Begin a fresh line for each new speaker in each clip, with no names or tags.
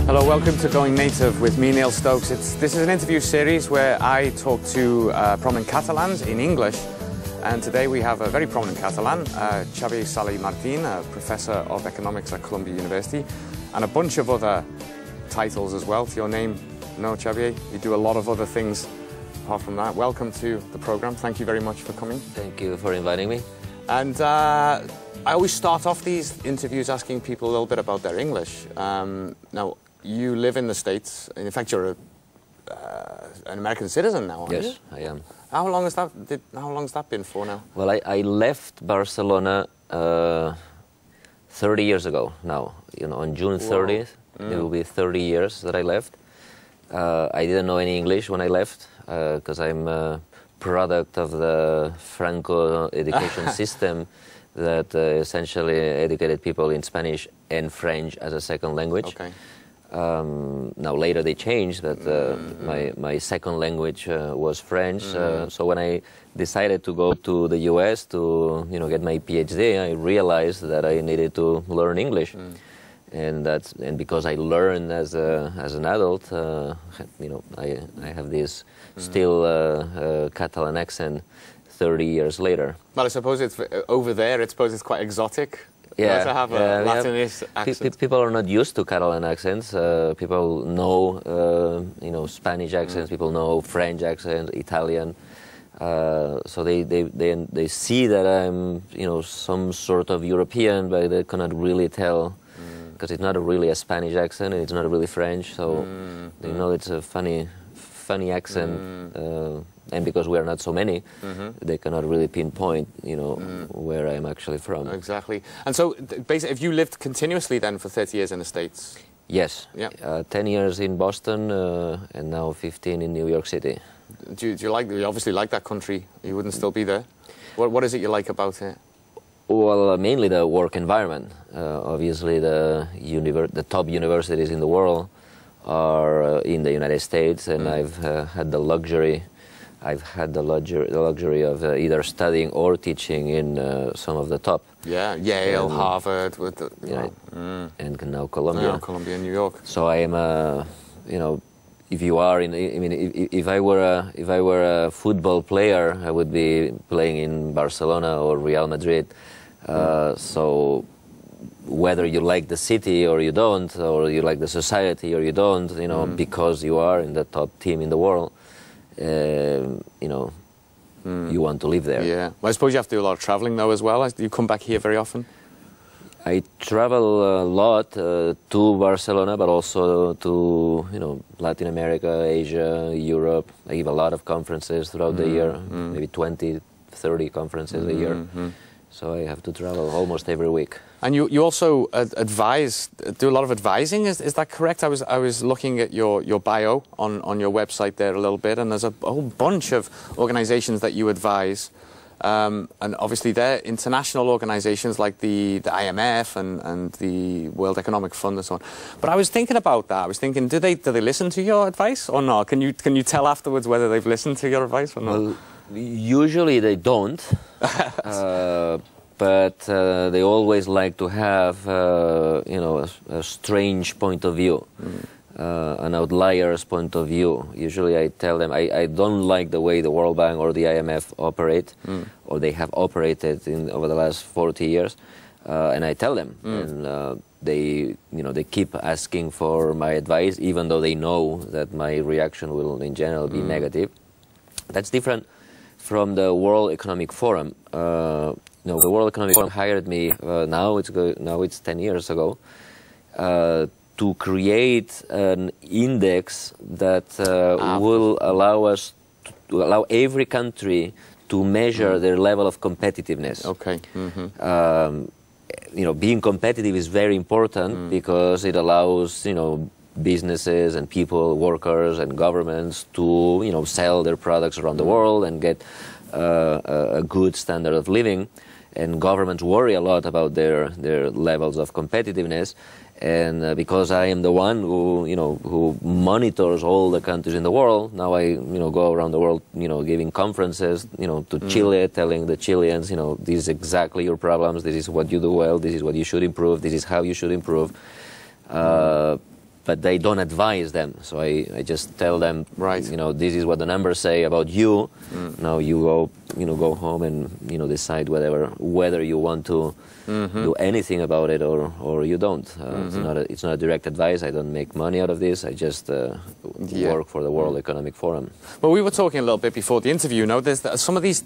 Hello, welcome to Going Native with me, Neil Stokes. This is an interview series where I talk to prominent Catalans in English. And today we have a very prominent Catalan, Xavier Sala-i-Martin, a professor of economics at Columbia University, and a bunch of other titles as well to your name. No, Xavier, you do a lot of other things apart from that. Welcome to the program. Thank you very much for coming.
Thank you for inviting me.
And I always start off these interviews asking people a little bit about their English. Now, you live in the States. In fact, you're an American citizen now, aren't you?
Yes, I am.
How long has that been for now?
Well, I left Barcelona 30 years ago now. You know, on June 30th, it will be 30 years that I left. I didn't know any English when I left because I'm a product of the Franco education system that essentially educated people in Spanish and French as a second language.
Okay.
Now later they changed that my second language was French. So when I decided to go to the US to get my PhD, I realized that I needed to learn English, and because I learned as an adult, I have this still Catalan accent 30 years later.
Well, I suppose it's over there. I suppose it's quite exotic.
Yeah,
to have a Latinist accent.
People are not used to Catalan accents. People know, Spanish accents. People know French accents, Italian. So they see that I'm, some sort of European, but they cannot really tell because it's not really a Spanish accent and it's not really French. So they know it's a funny accent. And because we are not so many, they cannot really pinpoint, where I'm actually from.
Exactly. And so, basically, have you lived continuously then for 30 years in the States?
Yes.
Yeah.
10 years in Boston and now 15 in New York City.
Do you obviously like that country? You wouldn't still be there. What is it you like about it?
Well, mainly the work environment. Obviously, the top universities in the world are in the United States, and I've had the luxury of either studying or teaching in some of the top.
Yeah, Yale, Harvard,
and now Columbia.
Now Columbia, New York.
So I am if I were a football player, I would be playing in Barcelona or Real Madrid. So whether you like the city or you don't, or you like the society or you don't, because you are in the top team in the world. You want to live there.
Yeah. Well, I suppose you have to do a lot of traveling though as well. Do you come back here very often?
I travel a lot to Barcelona, but also to Latin America, Asia, Europe. I give a lot of conferences throughout the year, maybe 20, 30 conferences a year. So I have to travel almost every week. And
you also do a lot of advising, is that correct? I was looking at your bio on your website there a little bit, and there's a whole bunch of organizations that you advise. And obviously they're international organizations like the IMF and the World Economic Fund and so on. But I was thinking about that. I was thinking, do they listen to your advice or not? Can you tell afterwards whether they've listened to your advice or not?
Well, usually they don't. But they always like to have, a strange point of view, an outlier's point of view. Usually I tell them I don't like the way the World Bank or the IMF operate, or they have operated over the last 40 years, and I tell them, and they keep asking for my advice, even though they know that my reaction will, in general, be negative. That's different from the World Economic Forum. The World Economic Forum hired me, now it's 10 years ago, to create an index that will allow every country to measure their level of competitiveness.
Okay.
Being competitive is very important because it allows, businesses and people, workers and governments to, sell their products around the world and get a good standard of living. And governments worry a lot about their levels of competitiveness, and because I am the one who monitors all the countries in the world, now I go around the world giving conferences to Chile, telling the Chileans this is exactly your problems, this is what you do well, this is what you should improve, this is how you should improve. but they don't advise them. So I just tell them,
right.
This is what the numbers say about you. Now you go home and decide whether you want to do anything about it or you don't. It's not a direct advice. I don't make money out of this. I just work for the World Economic Forum.
Well, we were talking a little bit before the interview. There's some of these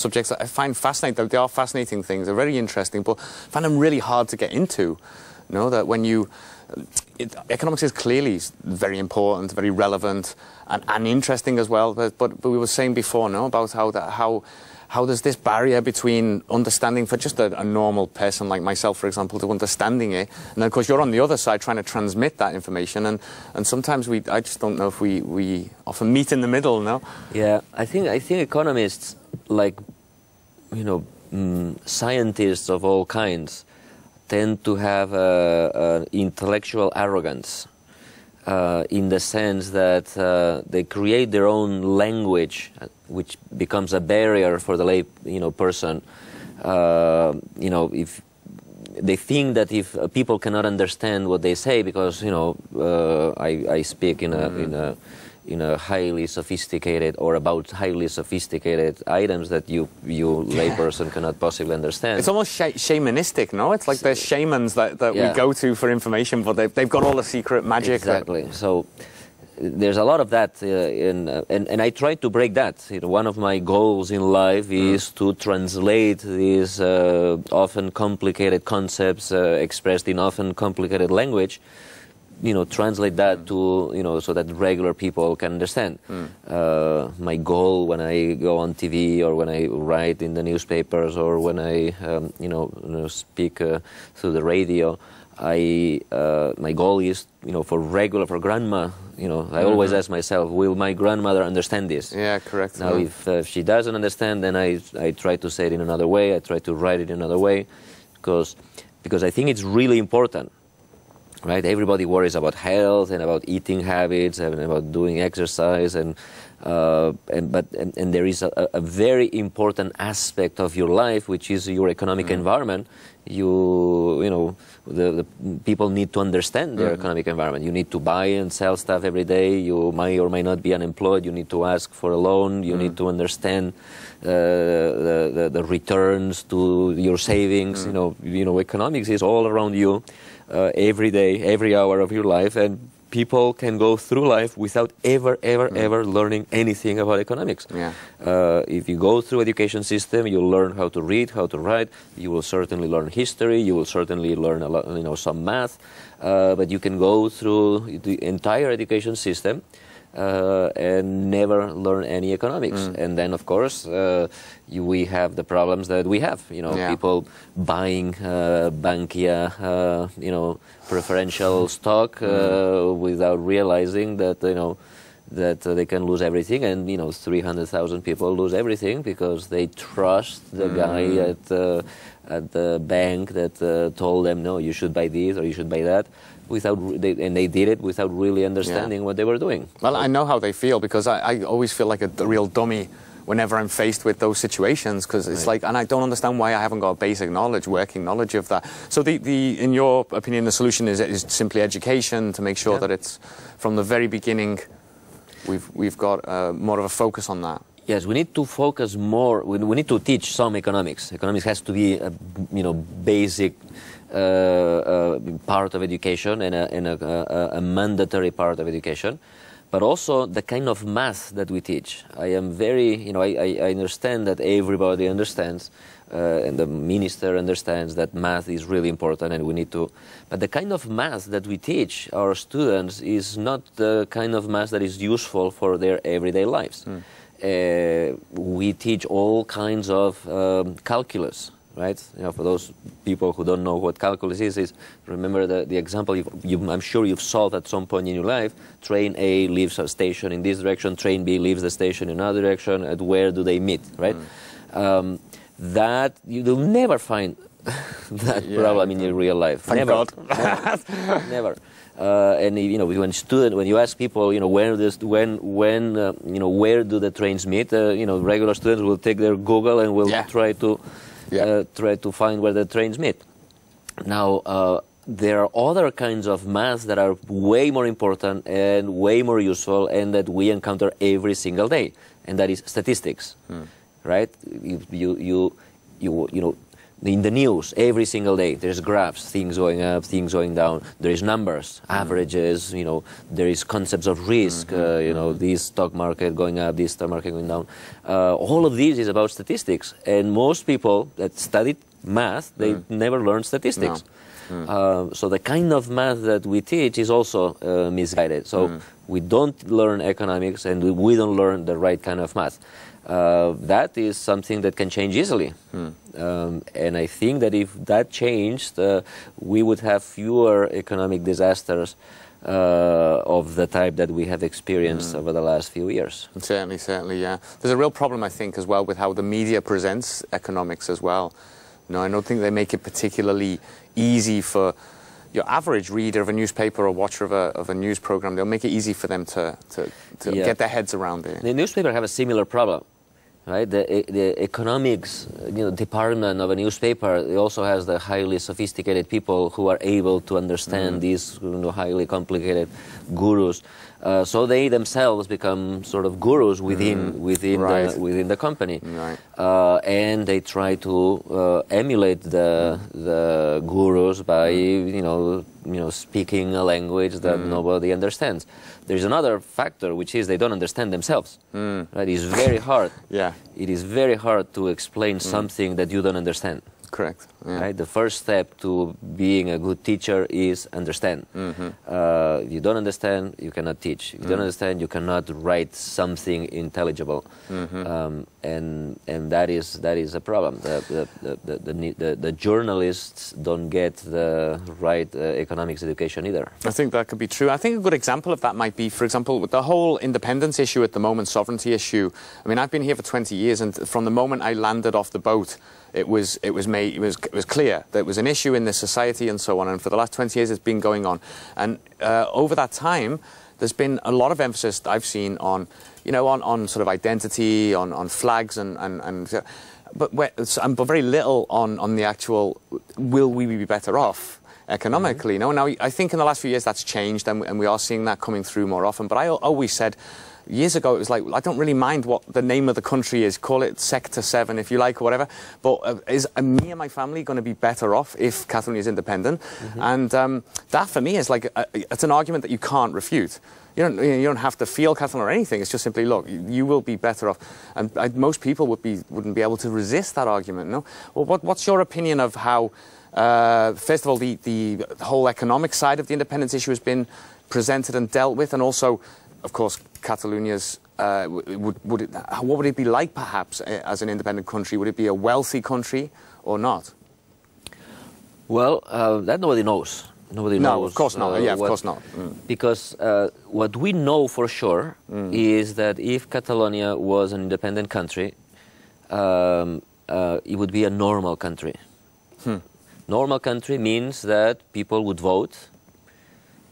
subjects that I find fascinating. They are fascinating things. They're very interesting, but I find them really hard to get into. That when economics is clearly very important, very relevant, and interesting as well. But we were saying before, about how there's this barrier between understanding for just a normal person like myself, for example, to understanding it, and then of course you're on the other side trying to transmit that information, and sometimes I just don't know if we often meet in the middle. No.
Yeah, I think economists, like scientists of all kinds, tend to have an intellectual arrogance in the sense that they create their own language, which becomes a barrier for the lay person. If they think that if people cannot understand what they say because I speak in a highly sophisticated or about highly sophisticated items that you layperson cannot possibly understand. It's
almost shamanistic, no? It's like there's shamans that we go to for information, but they've got all the secret magic.
Exactly. So there's a lot of that, and I try to break that. One of my goals in life is to translate these often complicated concepts expressed in often complicated language. Translate that to, so that regular people can understand. My goal when I go on TV or when I write in the newspapers or when I, speak through the radio, my goal is, for grandma, I always ask myself, will my grandmother understand this?
Yeah, correct.
Now, if she doesn't understand, then I try to say it in another way. I try to write it in another way, because I think it's really important. Right, everybody worries about health and about eating habits and about doing exercise, and there is a very important aspect of your life, which is your economic environment. The people need to understand their economic environment. You need to buy and sell stuff every day. You might or might not be unemployed. You need to ask for a loan. You need to understand the returns to your savings. Economics is all around you. Every day, every hour of your life, and people can go through life without ever learning anything about economics.
Yeah.
If you go through education system, you'll learn how to read, how to write. You will certainly learn history. You will certainly learn a lot, some math. But you can go through the entire education system and never learn any economics. And then, of course, we have the problems that we have. People buying Bankia, preferential stock without realizing that that they can lose everything, and 300,000 people lose everything because they trust the guy at the bank that told them, no, you should buy this or you should buy that. And they did it without really understanding what they were doing.
Well, I know how they feel, because I always feel like a real dummy whenever I'm faced with those situations, because it's like, and I don't understand why I haven't got basic knowledge, working knowledge of that. So in your opinion, the solution is simply education, to make sure that it's from the very beginning, we've got more of a focus on that.
Yes, we need to focus more. We need to teach some economics. Economics has to be a basic part of education and a mandatory part of education, but also the kind of math that we teach. I am very, I understand that everybody understands, and the minister understands that math is really important, and we need to. But the kind of math that we teach our students is not the kind of math that is useful for their everyday lives. We teach all kinds of calculus. Right? For those people who don't know what calculus is remember the example I'm sure you've solved at some point in your life. Train A leaves a station in this direction, train B leaves the station in another direction, and where do they meet, right? That you'll never find that problem in your real life.
Thank
never.
God.
Never. And when you ask people, where do the trains meet? Regular students will take their Google and will try to find where the trains meet. Now, there are other kinds of math that are way more important and way more useful and that we encounter every single day, and that is statistics, right? You know, in the news every single day there's graphs, things going up, things going down, there is numbers, averages, you know, there is concepts of risk, you know, this stock market going up, this stock market going down. All of this is about statistics, and most people that studied math, they never learn statistics. So the kind of math that we teach is also misguided. So we don't learn economics and we don't learn the right kind of math. That is something that can change easily. And I think that if that changed, we would have fewer economic disasters of the type that we have experienced over the last few years.
Certainly, yeah. There's a real problem, I think, as well with how the media presents economics as well. You know, I don't think they make it particularly easy for your average reader of a newspaper or watcher of a news program. They'll make it easy for them to get their heads around it.
The newspaper have a similar problem, right? The economics, you know, department of a newspaper, it also has the highly sophisticated people who are able to understand these, you know, highly complicated gurus. So they themselves become sort of gurus within the company, and they try to emulate the gurus by you know speaking a language that nobody understands. There is another factor, which is they don't understand themselves. Right? It is very hard. It is very hard to explain something that you don't understand.
Correct. Yeah.
Right? The first step to being a good teacher is understand. If you don't understand, you cannot teach. If you don't understand, you cannot write something intelligible. And that is a problem. The journalists don't get the right economics education either.
I think that could be true. I think a good example of that might be, for example, with the whole independence issue at the moment, sovereignty issue. I mean, I've been here for 20 years, and from the moment I landed off the boat, it was clear that it was an issue in this society and so on, and for the last 20 years it's been going on. And over that time, there's been a lot of emphasis that I've seen on, you know, on sort of identity, on flags, but very little on the actual, will we be better off economically? You know, now I think in the last few years that's changed, and we are seeing that coming through more often. But I always said, years ago, it was like, I don't really mind what the name of the country is. Call it Sector 7 if you like, or whatever. But is me and my family going to be better off if Catalonia is independent? And that, for me, is like, it's an argument that you can't refute. You don't have to feel Catalan or anything. It's just simply, look, you will be better off. And most people wouldn't be able to resist that argument, no? Well, what's your opinion of how, first of all, the whole economic side of the independence issue has been presented and dealt with, and also, of course, Catalonia's, what would it be like, perhaps, as an independent country? Would it be a wealthy country or not?
Well, that nobody knows. Nobody knows.
No, of course not. Yeah, of course not.
Because what we know for sure is that if Catalonia was an independent country, it would be a normal country. Normal country means that people would vote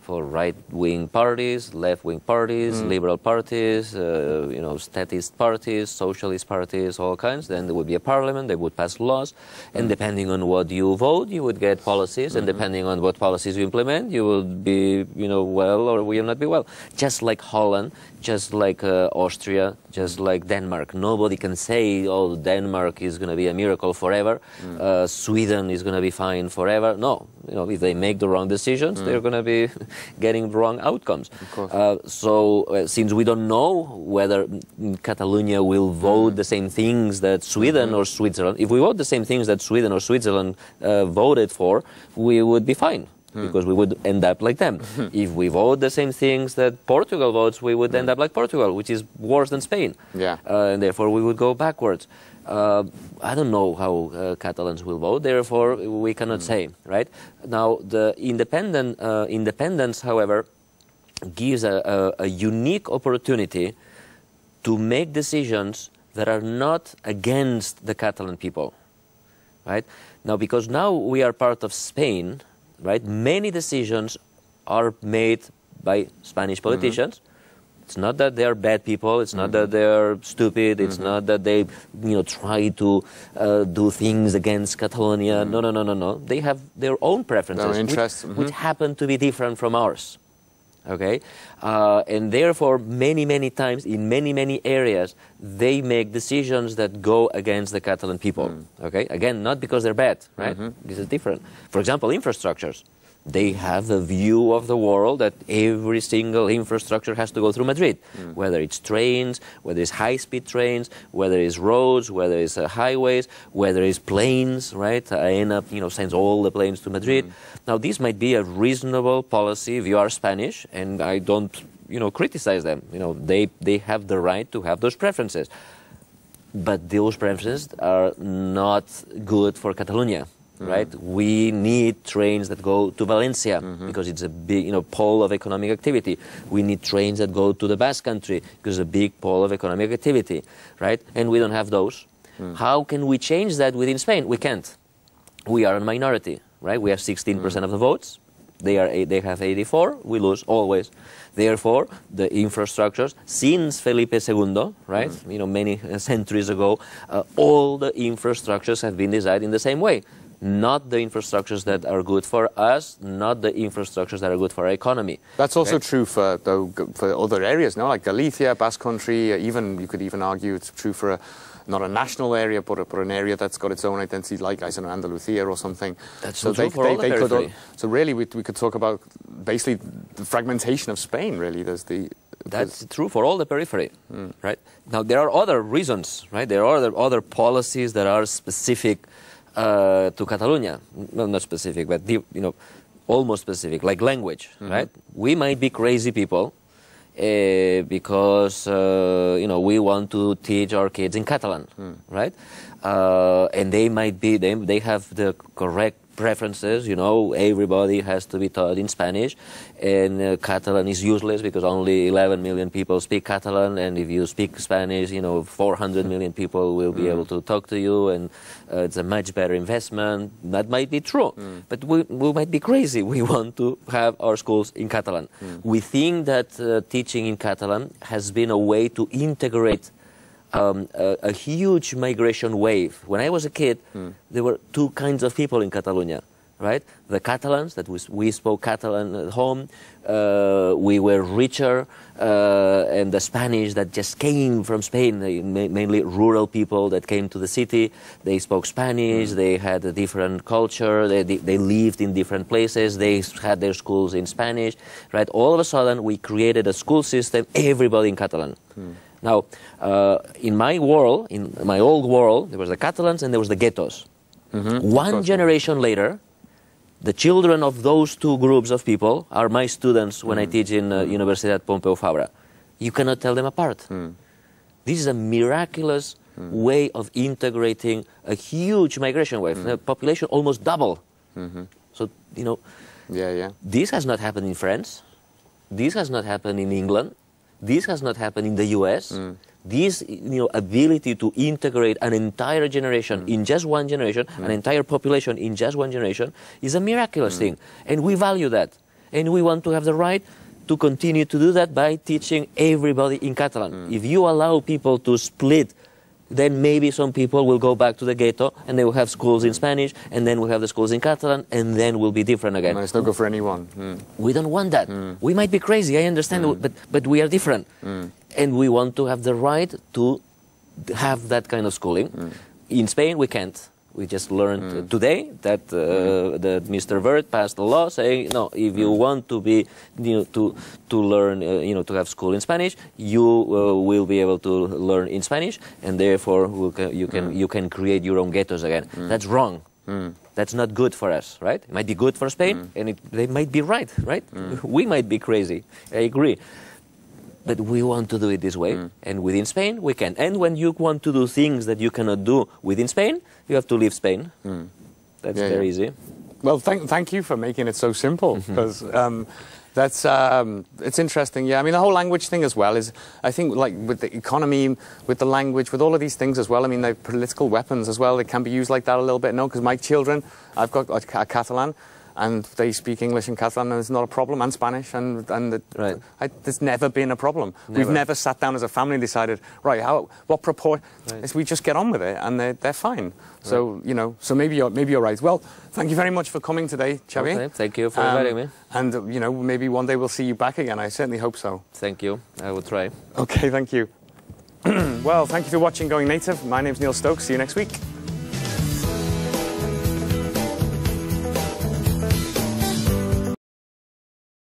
for right-wing parties, left-wing parties, liberal parties, you know, statist parties, socialist parties, all kinds. Then there would be a parliament, they would pass laws, and depending on what you vote, you would get policies, and depending on what policies you implement, you will be, you know, well, or will not be well. Just like Holland, just like Austria, just like Denmark. Nobody can say, oh, Denmark is going to be a miracle forever, Sweden is going to be fine forever. No, you know, if they make the wrong decisions, they're going to be getting wrong outcomes. Since we don't know whether Catalonia will vote the same things that Sweden or Switzerland, if we vote the same things that Sweden or Switzerland voted for, we would be fine, because we would end up like them. If we vote the same things that Portugal votes, we would end up like Portugal, which is worse than Spain. And therefore we would go backwards. I don't know how Catalans will vote, therefore we cannot say, right? Now, the independence, however, gives a unique opportunity to make decisions that are not against the Catalan people, right? Now, because now we are part of Spain, right, many decisions are made by Spanish politicians, It's not that they're bad people. It's not that they're stupid. It's not that they, try to do things against Catalonia. No, no, no, no, no. They have their own preferences,
their interests,
which happen to be different from ours. Okay, and therefore, many times in many areas, they make decisions that go against the Catalan people. Okay, again, not because they're bad, right? This is different. For example, infrastructures. They have a view of the world that every single infrastructure has to go through Madrid, whether it's trains, whether it's high-speed trains, whether it's roads, whether it's highways, whether it's planes, right? AENA, sends all the planes to Madrid. Now, this might be a reasonable policy if you are Spanish, and I don't, criticize them. They have the right to have those preferences. But those preferences are not good for Catalonia. Right, we need trains that go to Valencia because it's a big, pole of economic activity. We need trains that go to the Basque Country because it's a big pole of economic activity, right? And we don't have those. How can we change that within Spain? We can't. We are a minority, right? We have 16% of the votes. They have 84. We lose always. Therefore, the infrastructures since Felipe II, right? Many centuries ago, all the infrastructures have been designed in the same way. Not the infrastructures that are good for us, not the infrastructures that are good for our economy.
That's also true for other areas, no? Like Galicia, Basque Country, you could even argue it's true for not a national area, but an area that's got its own identity, like, I don't know, Andalusia or something.
That's so true for all the periphery.
So really, we could talk about basically the fragmentation of Spain, really.
That's true for all the periphery, right? Now, there are other reasons, right? There are other policies that are specific to Catalonia. Well, not specific, but almost specific, like language, right? We might be crazy people because we want to teach our kids in Catalan, right? And they might be they have the correct preferences. Everybody has to be taught in Spanish, and Catalan is useless because only 11 million people speak Catalan, and if you speak Spanish, 400 million people will be able to talk to you, and it's a much better investment. That might be true, but we might be crazy. We want to have our schools in Catalan. We think that teaching in Catalan has been a way to integrate a huge migration wave. When I was a kid, there were two kinds of people in Catalonia, right? The Catalans, that we spoke Catalan at home, we were richer, and the Spanish that just came from Spain, mainly rural people that came to the city. They spoke Spanish, they had a different culture, they lived in different places, they had their schools in Spanish, right? All of a sudden, we created a school system, everybody in Catalan. Now, in my world, in my old world, there was the Catalans and there was the ghettos. One generation later, the children of those two groups of people are my students when I teach in Universidad Pompeu Fabra. You cannot tell them apart. This is a miraculous way of integrating a huge migration wave. The population almost double. So, this has not happened in France. This has not happened in England. This has not happened in the US. This ability to integrate an entire generation in just one generation, an entire population in just one generation, is a miraculous thing. And we value that. And we want to have the right to continue to do that by teaching everybody in Catalan. If you allow people to split, then maybe some people will go back to the ghetto and they will have schools in Spanish, and then we'll have the schools in Catalan, and then we'll be different again.
No, it's not good for anyone.
We don't want that. We might be crazy, I understand, but we are different. And we want to have the right to have that kind of schooling. In Spain, we can't. We just learned today that Mr. Vert passed a law saying, no, if you want to be, to learn, to have school in Spanish, you will be able to learn in Spanish, and therefore you can create your own ghettos again. That's wrong. That's not good for us, right? It might be good for Spain, and they might be right? We might be crazy. I agree. But we want to do it this way, and within Spain, we can. And when you want to do things that you cannot do within Spain, you have to leave Spain. That's very easy.
Well, thank you for making it so simple, because it's interesting. Yeah, I mean, the whole language thing as well is, I think, like with the economy, with the language, with all of these things as well. I mean, they're political weapons as well. They can be used like that a little bit. No, because my children, I've got a Catalan. and they speak English and Catalan, and it's not a problem, and Spanish, and
Right.
there's never been a problem. We've never sat down as a family and decided, right, what proportion? We just get on with it, and they're fine. So you know, so maybe you're right. Well, thank you very much for coming today, Xavier.
Okay, thank you for inviting me.
And you know, maybe one day we'll see you back again. I certainly hope so.
Thank you. I will try.
Okay, thank you. Well, thank you for watching Going Native. My name's Neil Stokes. See you next week.